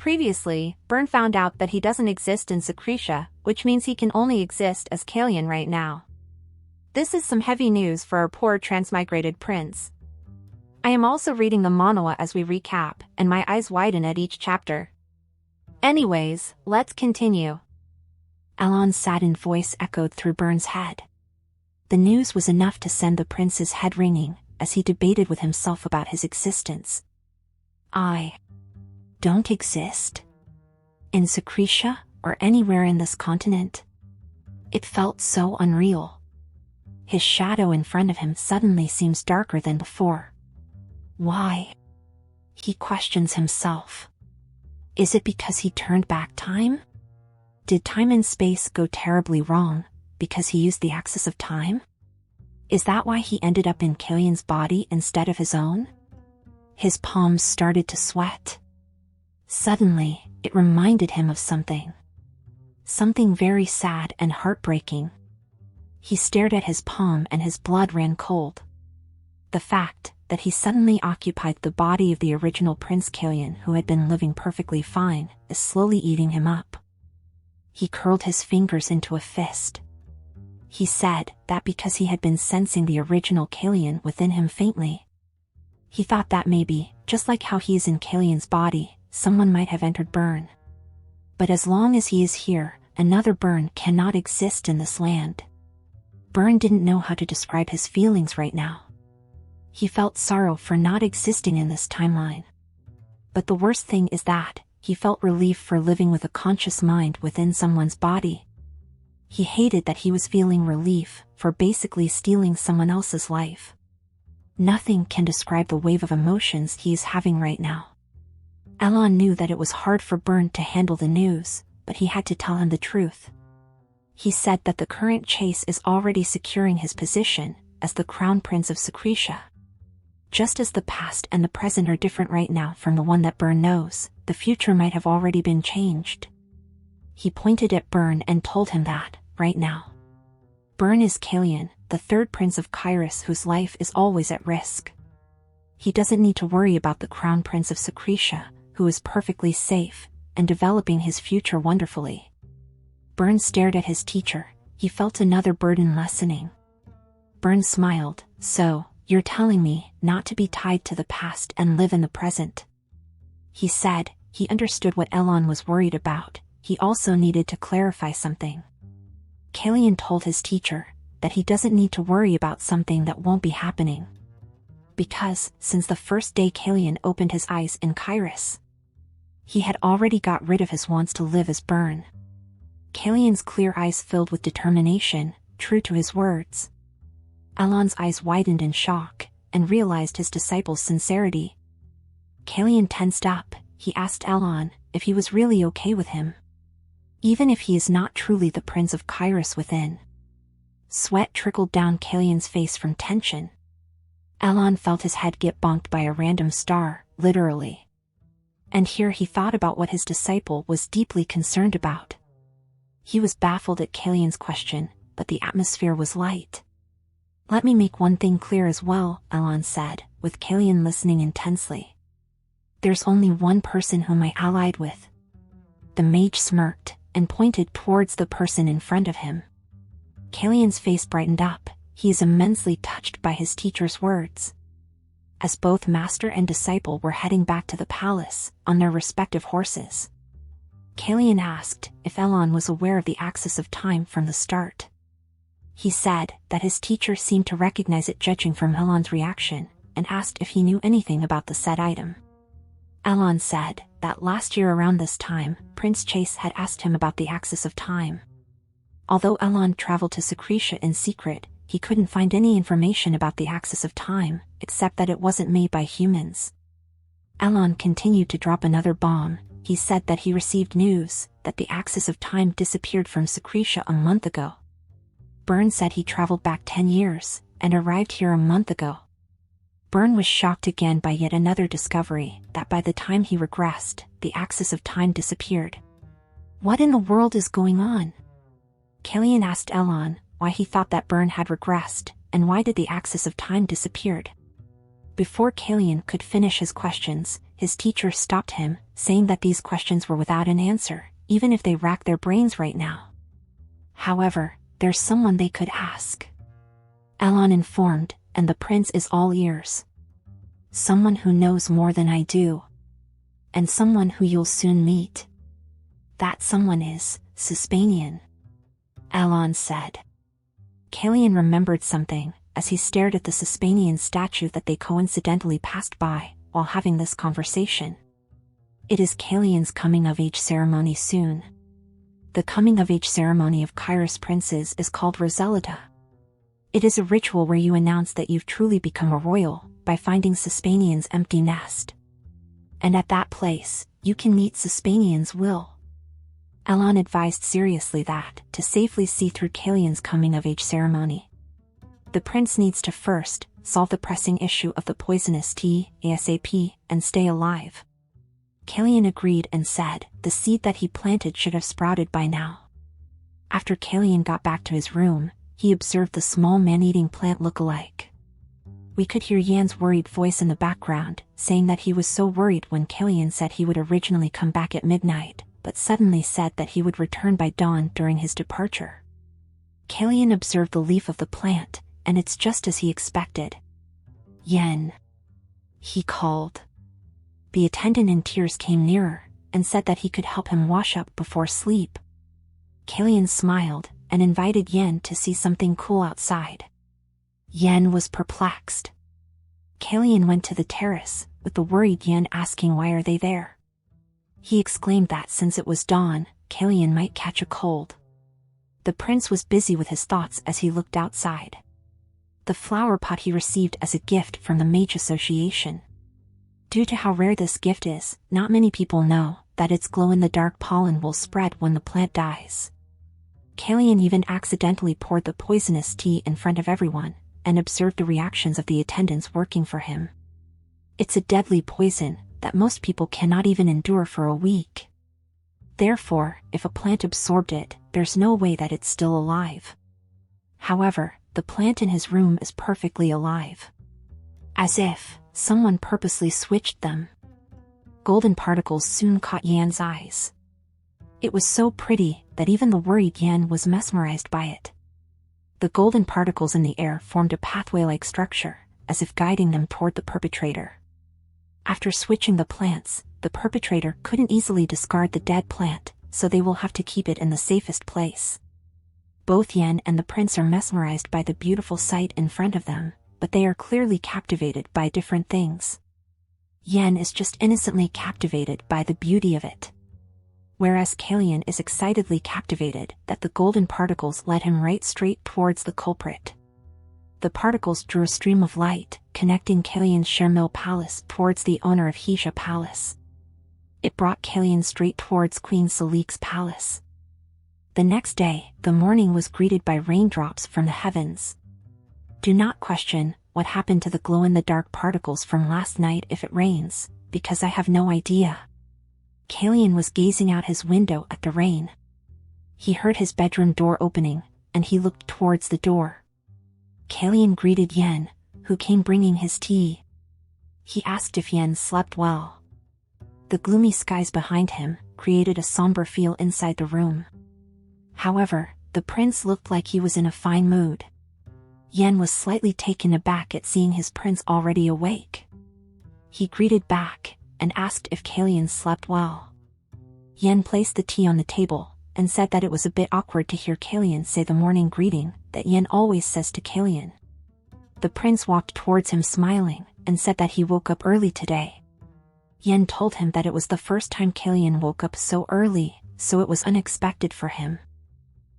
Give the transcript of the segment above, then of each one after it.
Previously, Byrne found out that he doesn't exist in Secretia, which means he can only exist as Kalian right now. This is some heavy news for our poor transmigrated prince. I am also reading the Manhwa as we recap, and my eyes widen at each chapter. Anyways, let's continue. Elon's saddened voice echoed through Byrne's head. The news was enough to send the prince's head ringing, as he debated with himself about his existence. I don't exist in Secretia or anywhere in this continent. It felt so unreal. His shadow in front of him suddenly seems darker than before. Why? He questions himself. Is it because he turned back time? Did time and space go terribly wrong because he used the axis of time? Is that why he ended up in Kalian's body instead of his own? His palms started to sweat. Suddenly, it reminded him of something. Something very sad and heartbreaking. He stared at his palm and his blood ran cold. The fact that he suddenly occupied the body of the original Prince Kalian who had been living perfectly fine is slowly eating him up. He curled his fingers into a fist. He said that because he had been sensing the original Kalian within him faintly. He thought that maybe, just like how he is in Kalian's body, someone might have entered Byrne. But as long as he is here, another Byrne cannot exist in this land. Byrne didn't know how to describe his feelings right now. He felt sorrow for not existing in this timeline. But the worst thing is that he felt relief for living with a conscious mind within someone's body. He hated that he was feeling relief for basically stealing someone else's life. Nothing can describe the wave of emotions he is having right now. Elon knew that it was hard for Byrne to handle the news, but he had to tell him the truth. He said that the current chase is already securing his position as the Crown Prince of Secretia. Just as the past and the present are different right now from the one that Byrne knows, the future might have already been changed. He pointed at Byrne and told him that, right now, Byrne is Kalian, the third prince of Kairos whose life is always at risk. He doesn't need to worry about the Crown Prince of Secretia, who is perfectly safe and developing his future wonderfully. Byrne stared at his teacher. He felt another burden lessening. Byrne smiled. So, you're telling me not to be tied to the past and live in the present? He said. He understood what Elon was worried about. He also needed to clarify something. Kalian told his teacher that he doesn't need to worry about something that won't be happening. Because, since the first day Kalian opened his eyes in Kairos, he had already got rid of his wants to live as Byrne. Kalian's clear eyes filled with determination, true to his words. Elon's eyes widened in shock, and realized his disciple's sincerity. Kalian tensed up. He asked Elon if he was really okay with him, even if he is not truly the Prince of Kairos within. Sweat trickled down Kalian's face from tension. Elon felt his head get bonked by a random star, literally. And here he thought about what his disciple was deeply concerned about. He was baffled at Kalian's question, but the atmosphere was light. Let me make one thing clear as well, Elon said, with Kalian listening intensely. There's only one person whom I allied with. The mage smirked, and pointed towards the person in front of him. Kalian's face brightened up. He is immensely touched by his teacher's words. As both master and disciple were heading back to the palace, on their respective horses, Kalian asked if Elon was aware of the axis of time from the start. He said that his teacher seemed to recognize it judging from Elon's reaction, and asked if he knew anything about the said item. Elon said that last year around this time, Prince Chase had asked him about the axis of time. Although Elon traveled to Secretia in secret, he couldn't find any information about the axis of time, except that it wasn't made by humans. Elon continued to drop another bomb. He said that he received news that the axis of time disappeared from Secretia a month ago. Byrne said he traveled back 10 years, and arrived here a month ago. Byrne was shocked again by yet another discovery, that by the time he regressed, the axis of time disappeared. What in the world is going on? Kalian asked Elon why he thought that Byrne had regressed, and why did the axis of time disappeared. Before Kalian could finish his questions, his teacher stopped him, saying that these questions were without an answer, even if they racked their brains right now. However, there's someone they could ask. Elon informed, and the prince is all ears. Someone who knows more than I do. And someone who you'll soon meet. That someone is Suspanian. Elon said. Kalian remembered something, as he stared at the Suspanian statue that they coincidentally passed by, while having this conversation. It is Kalian's coming-of-age ceremony soon. The coming-of-age ceremony of Kairos princes is called Roselita. It is a ritual where you announce that you've truly become a royal, by finding Suspanian's empty nest. And at that place, you can meet Suspanian's will. Elon advised seriously that, to safely see through Kalian's coming-of-age ceremony, the prince needs to first solve the pressing issue of the poisonous tea, ASAP, and stay alive. Kalian agreed and said the seed that he planted should have sprouted by now. After Kalian got back to his room, he observed the small man-eating plant look-alike. We could hear Yan's worried voice in the background, saying that he was so worried when Kalian said he would originally come back at midnight, but suddenly said that he would return by dawn during his departure. Kalian observed the leaf of the plant, and it's just as he expected. Yen. He called. The attendant in tears came nearer, and said that he could help him wash up before sleep. Kalian smiled, and invited Yen to see something cool outside. Yen was perplexed. Kalian went to the terrace, with the worried Yen asking why are they there. He exclaimed that since it was dawn, Kalian might catch a cold. The prince was busy with his thoughts as he looked outside. The flower pot he received as a gift from the Mage Association. Due to how rare this gift is, not many people know that its glow-in-the-dark pollen will spread when the plant dies. Kalian even accidentally poured the poisonous tea in front of everyone, and observed the reactions of the attendants working for him. It's a deadly poison that most people cannot even endure for a week. Therefore, if a plant absorbed it, there's no way that it's still alive. However, the plant in his room is perfectly alive. As if someone purposely switched them. Golden particles soon caught Yan's eyes. It was so pretty that even the worried Yan was mesmerized by it. The golden particles in the air formed a pathway-like structure, as if guiding them toward the perpetrator. After switching the plants, the perpetrator couldn't easily discard the dead plant, so they will have to keep it in the safest place. Both Yan and the prince are mesmerized by the beautiful sight in front of them, but they are clearly captivated by different things. Yan is just innocently captivated by the beauty of it. Whereas Kalian is excitedly captivated that the golden particles led him right straight towards the culprit. The particles drew a stream of light, connecting Kalian's Shermill Palace towards the owner of Hisha Palace. It brought Kalian straight towards Queen Salik's palace. The next day, the morning was greeted by raindrops from the heavens. Do not question what happened to the glow-in-the-dark particles from last night if it rains, because I have no idea. Kalian was gazing out his window at the rain. He heard his bedroom door opening, and he looked towards the door. Kalian greeted Yen, who came bringing his tea. He asked if Yen slept well. The gloomy skies behind him created a somber feel inside the room. However, the prince looked like he was in a fine mood. Yen was slightly taken aback at seeing his prince already awake. He greeted back, and asked if Kalian slept well. Yen placed the tea on the table, and said that it was a bit awkward to hear Kalian say the morning greeting that Yen always says to Kalian. The prince walked towards him smiling, and said that he woke up early today. Yen told him that it was the first time Kalian woke up so early, so it was unexpected for him.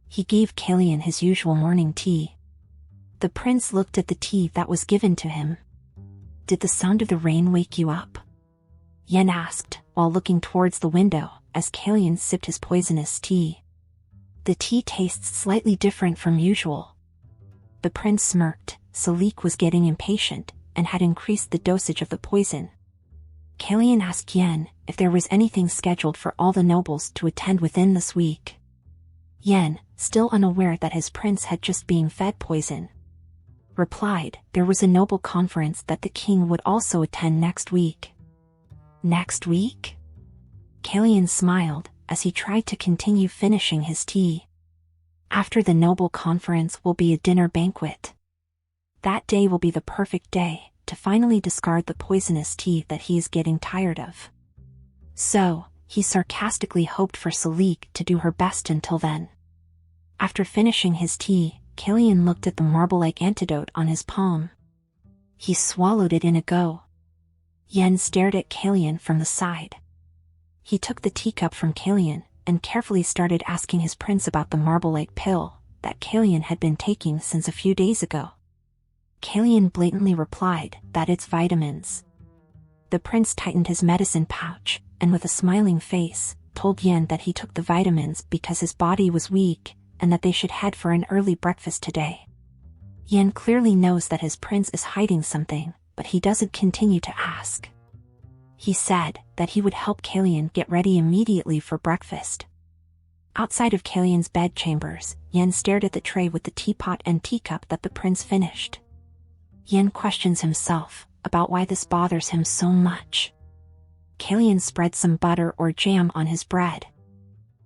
He gave Kalian his usual morning tea. The prince looked at the tea that was given to him. Did the sound of the rain wake you up? Yen asked, while looking towards the window, as Kalian sipped his poisonous tea. The tea tastes slightly different from usual. The prince smirked. Salik was getting impatient, and had increased the dosage of the poison. Kalian asked Yen if there was anything scheduled for all the nobles to attend within this week. Yen, still unaware that his prince had just been fed poison, replied there was a noble conference that the king would also attend next week. Next week? Kalyan smiled as he tried to continue finishing his tea. After the noble conference will be a dinner banquet. That day will be the perfect day to finally discard the poisonous tea that he is getting tired of. So, he sarcastically hoped for Salik to do her best until then. After finishing his tea, Kalyan looked at the marble-like antidote on his palm. He swallowed it in a go. Yen stared at Kalyan from the side. He took the teacup from Kalyan and carefully started asking his prince about the marble-like pill that Kalyan had been taking since a few days ago. Kalyan blatantly replied that it's vitamins. The prince tightened his medicine pouch, and with a smiling face, told Yen that he took the vitamins because his body was weak, and that they should head for an early breakfast today. Yen clearly knows that his prince is hiding something, but he doesn't continue to ask. He said that he would help Kalyan get ready immediately for breakfast. Outside of Kalyan's bedchambers, Yen stared at the tray with the teapot and teacup that the prince finished. Yen questions himself about why this bothers him so much. Kalyan spread some butter or jam on his bread.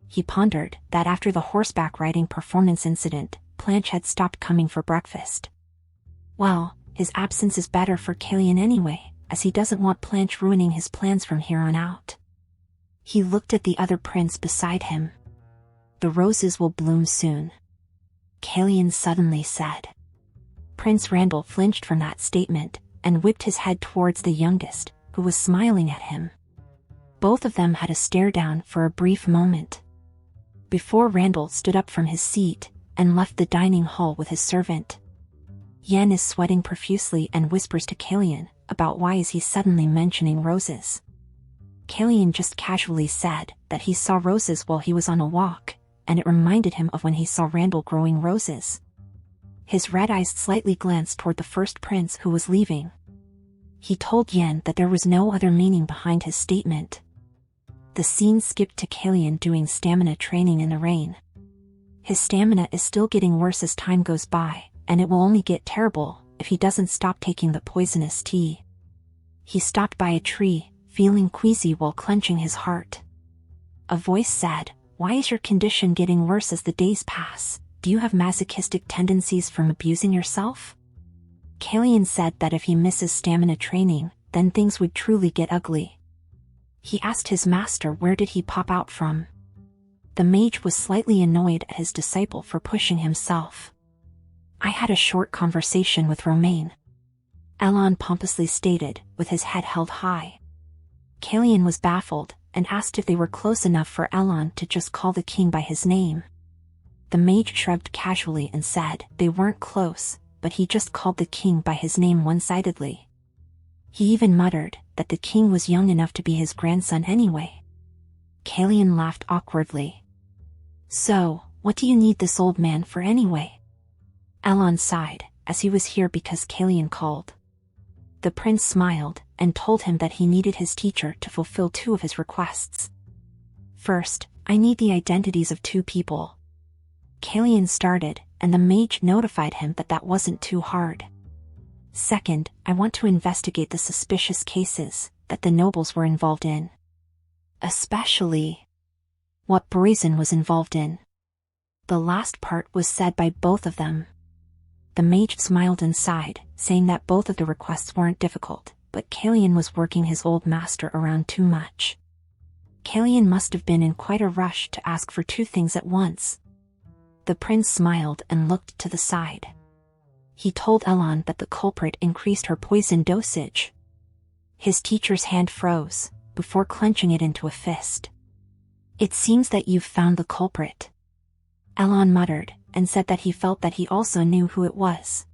He pondered that after the horseback riding performance incident, Planche had stopped coming for breakfast. Well, his absence is better for Kalyan anyway, as he doesn't want Planche ruining his plans from here on out. He looked at the other prince beside him. The roses will bloom soon, Kalyan suddenly said. Prince Randall flinched from that statement and whipped his head towards the youngest, who was smiling at him. Both of them had a stare down for a brief moment, before Randall stood up from his seat and left the dining hall with his servant. Yen is sweating profusely and whispers to Kalyan about why is he suddenly mentioning roses. Kalyan just casually said that he saw roses while he was on a walk, and it reminded him of when he saw Randall growing roses. His red eyes slightly glanced toward the first prince who was leaving. He told Yen that there was no other meaning behind his statement. The scene skipped to Kalyan doing stamina training in the rain. His stamina is still getting worse as time goes by, and it will only get terrible if he doesn't stop taking the poisonous tea. He stopped by a tree, feeling queasy while clenching his heart. A voice said, "Why is your condition getting worse as the days pass? Do you have masochistic tendencies from abusing yourself?" Kalyan said that if he misses stamina training, then things would truly get ugly. He asked his master where did he pop out from. The mage was slightly annoyed at his disciple for pushing himself. "I had a short conversation with Romain," Elon pompously stated, with his head held high. Kalyan was baffled and asked if they were close enough for Elon to just call the king by his name. The mage shrugged casually and said they weren't close, but he just called the king by his name one-sidedly. He even muttered that the king was young enough to be his grandson anyway. Kalyan laughed awkwardly. "So, what do you need this old man for anyway?" Elon sighed, as he was here because Kalyan called. The prince smiled and told him that he needed his teacher to fulfill two of his requests. "First, I need the identities of two people." Kalyan started, and the mage notified him that that wasn't too hard. "Second, I want to investigate the suspicious cases that the nobles were involved in. Especially what Brazen was involved in." The last part was said by both of them. The mage smiled and sighed, saying that both of the requests weren't difficult, but Kalyan was working his old master around too much. Kalyan must have been in quite a rush to ask for two things at once. The prince smiled and looked to the side. He told Elon that the culprit increased her poison dosage. His teacher's hand froze, before clenching it into a fist. "It seems that you've found the culprit," Elon muttered, and said that he felt that he also knew who it was.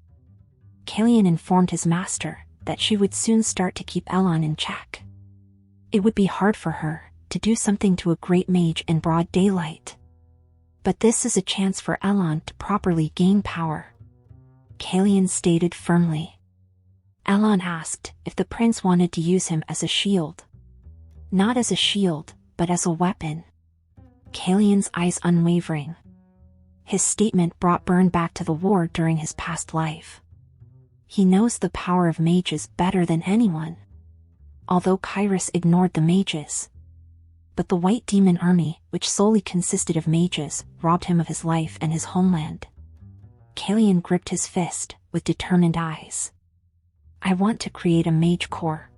Kalyan informed his master that she would soon start to keep Elon in check. It would be hard for her to do something to a great mage in broad daylight. But this is a chance for Elon to properly gain power, Kalyan stated firmly. Elon asked if the prince wanted to use him as a shield. Not as a shield, but as a weapon. Kalyan's eyes unwavering. His statement brought Byrne back to the war during his past life. He knows the power of mages better than anyone. although Kyrus ignored the mages. But the White Demon Army, which solely consisted of mages, robbed him of his life and his homeland. Kalian gripped his fist, with determined eyes. I want to create a mage corps.